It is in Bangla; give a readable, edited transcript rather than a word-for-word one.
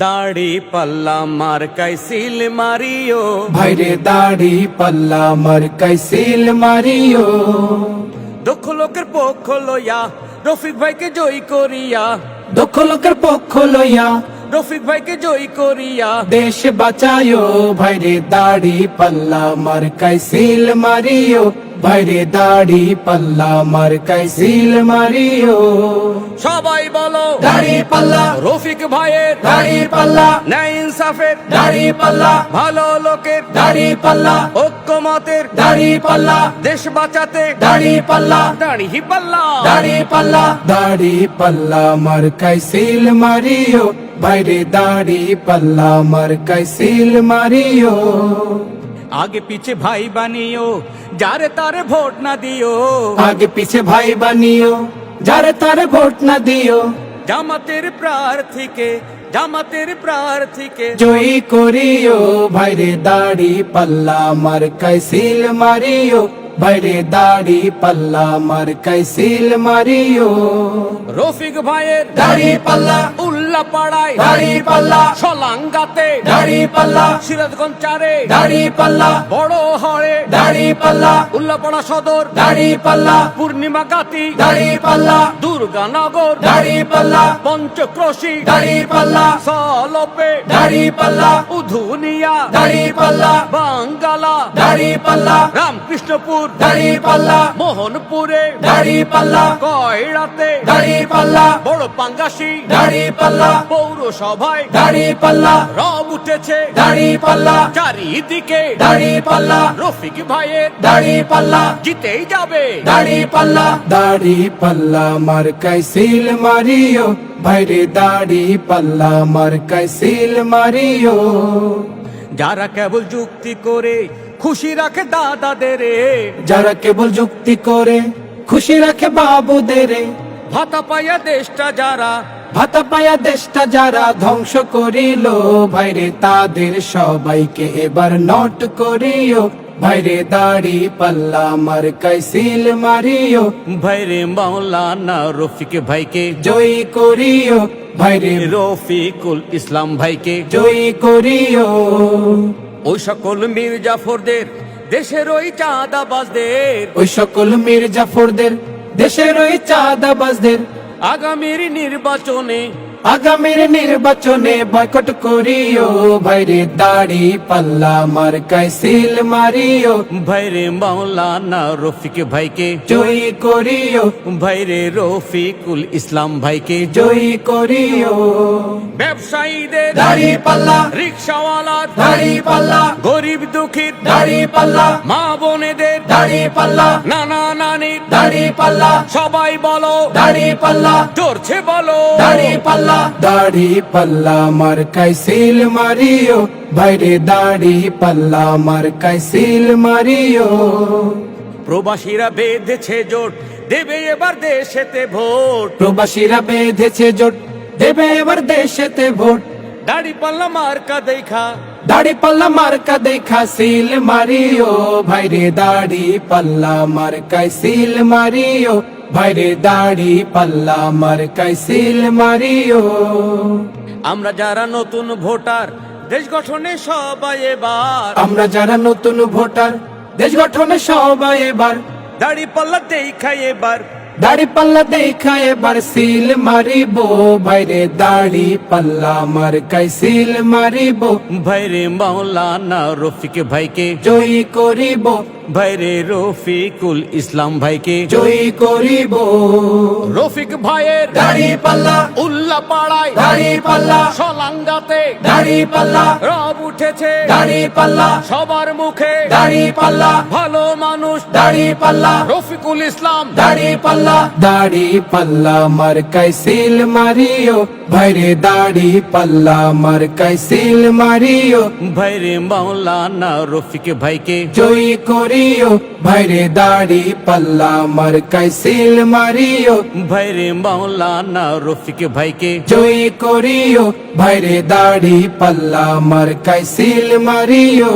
দাড়ি পাল্লা মার্কায় সিল মারিও, ভাইরে দাড়ি পাল্লা মার্কায় সিল মারিও। দক্ষ লোকের পক্ষ লইয়া রফিক ভাইকে জয় করিয়া, দক্ষ লোকের পক্ষ লইয়া রফিক ভাইকে জয় করিয়া দেশ বাঁচায়ো। ভাইরে দাড়ি পাল্লা মার্কায় সিল মারিও, ভাইরে দাড়ি পাল্লা মার্কায় সিল মারিও। সবাই বলো দাড়ি পাল্লা, রফিক ভাইয়ের দাড়ি পাল্লা, ন্যায় ইনসাফের দাড়ি পাল্লা, ভালো লোকের দাড়ি পাল্লা, ঐক্যমতের দাড়ি পাল্লা, দেশ বাঁচাতে দাড়ি পাল্লা, দাড়ি পাল্লা। দাড়ি পাল্লা, দাড়ি পাল্লা মার্কায় সিল মারিও। ভাইরে দাড়ি পাল্লা মার্কায় সিল মারিও। আগে পিছে ভাই বানিও, যারে তারে ভোট না দিও। আগে পিছে ভাই বানিও, যারে তারে ভোট না দিও। জামাতের প্রার্থীকে, জামাতের প্রার্থীকে জয়ী করিও। ভাইরে দাড়ি পাল্লা মার্কায় সিল মারিও, ভাইরে দাড়ি পাল্লা মার্কায় সিল মারিও। রফিক ভাইয়ের দাড়ি পাল্লা, উল্লা পাড়ায় দাড়ি পাল্লা, সলাঙ্গাতে দাড়ি পাল্লা, সিরাজগঞ্জ চারে দাড়ি পাল্লা, বড় হরে দাড়ি পাল্লা, উল্লাপাড়া সদর দাড়ি পাল্লা, পূর্ণিমা গাতি দাড়ি পাল্লা, দুর্গানগর দাড়ি পাল্লা, পঞ্চক্রোশী দাড়ি পাল্লা, সলপে দাড়ি পাল্লা, উধুনিয়া দাড়ি পাল্লা, বাঙ্গালা দাড়ি পাল্লা, রামকৃষ্ণপুর দাড়ি পাল্লা, মোহনপুরে দাড়ি পাল্লা, কয়রাতে দাড়ি পাল্লা, বড় পাঙ্গাসি দাড়ি পাল্লা, পৌরসভায় দাড়ি পাল্লা, রব উঠেছে দাড়ি পাল্লা, চারিদিকে দাড়ি পাল্লা, রফিক ভাইয়ের দাড়ি পাল্লা, জিতেই যাবে। দাড়ি পাল্লা, দাড়ি পাল্লা মার্কায় সিল মারিও। ভাইরে দাড়ি পাল্লা মার্কায় সিল মারিও। যারা কেবল যুক্তি করে খুশি রাখে দাদাদের, যারা কেবল যুক্তি করে খুশি রাখে বাবুদের, ভাতা পাইয়া দেশটা যারা, ভাতা পায়া দেশটা যারা ধ্বংস করিল। ভাইরে তাদের সবাইকে এবার নট করিও। ভাইরে দাড়ি পাল্লা মার্কায় সিল মারিও। ভাইরে মাওলানা রফিক ভাইকে, জয়ী করিও। ভাইরে রফিকুল ইসলাম ভাইকে, জয়ী করিও। ওই সকল মীর জাফরদের, দেশের ওই চাঁদাবাজদের, ওই সকল মীর জাফরদের, দেশের ওই চাঁদাবাজদের আগামীর নির্বাচনে, আগামীর নির্বাচনে বয়কট করিও। ভাইরে দাড়ি পাল্লা মার্কায় সিল মারিও। ভাইরে মাওলানা রফিক ভাইকে, জয়ী করিও। ভাইরে রফিকুল ইসলাম ভাইকে, জয়ী করিও। ব্যবসায়ীদের, দাড়ি পাল্লা, রিক্সাওয়ালার, দাড়ি পাল্লা, গরিব দুঃখীর, দাড়ি পাল্লা, মা বোনেদের, দাড়ি পাল্লা, নানা নানির, দাড়ি পাল্লা, সবাই বলো দাড়ি পাল্লা, জোরছে বলো দাড়ি পাল্লা, দাড়ি পাল্লা মার্কায় সিল মারিও। ভাইরে দাড়ি পাল্লা মার্কায় সিল মারিও। প্রবাসীরা বেঁধেছে জোট, দেবে এবার দেশেতে ভোট। প্রবাসীরা বেঁধেছে জোট, দেবে এবার দেশেতে ভোট। দাড়ি পাল্লা মার্কা দেখা, দাড়ি পাল্লা মার্কা দেখা সিল মারিও। ভাইরে দাড়ি পাল্লা মার্কায় সিল মারিও। ভাইরে দাড়ি পাল্লা মার্কায় সিল মারিও। আমরা যারা নতুন ভোটার, দেশ গঠনে সবাই এবার, আমরা যারা নতুন ভোটার, দেশ গঠনে সবাই এবার দাড়ি পাল্লা দেখাই এবার, দাড়ি পাল্লা দেখা এবার সিল মারিব। ভাইরে দাড়ি পাল্লা মার্কায় সিল মারিব। ভাইরে মাওলানা রফিক ভাইকে, জয়ী করিব। ভাইরে রফিকুল ইসলাম ভাইকে, জয়ী করিব। রফিক ভাইয়ের দাড়ি পাল্লা, উল্লা পাড়ায়, দাড়ি পাল্লা, সলাঙ্গাতে দাড়ি পাল্লা, রব উঠেছে দাড়ি পাল্লা, সবার মুখে, দাড়ি পাল্লা, ভালো মানুষ দাড়ি পাল্লা, রফিকুল ইসলাম, দাড়ি পাল্লা, দাড়ি পাল্লা মার্কায় সিল মারিও। ভাইরে দাড়ি পাল্লা মার্কায় সিল মারিও। ভাইরে মাওলানা রফিক ভাইকে, জয়ী করিও। ভাইরে দাড়ি পাল্লা মার্কায় সিল মারিও। ভাইরে মাওলানা রফিক ভাইকে, জয়ী করিও। ভাইরে দাড়ি পাল্লা মার্কায় সিল মারিও।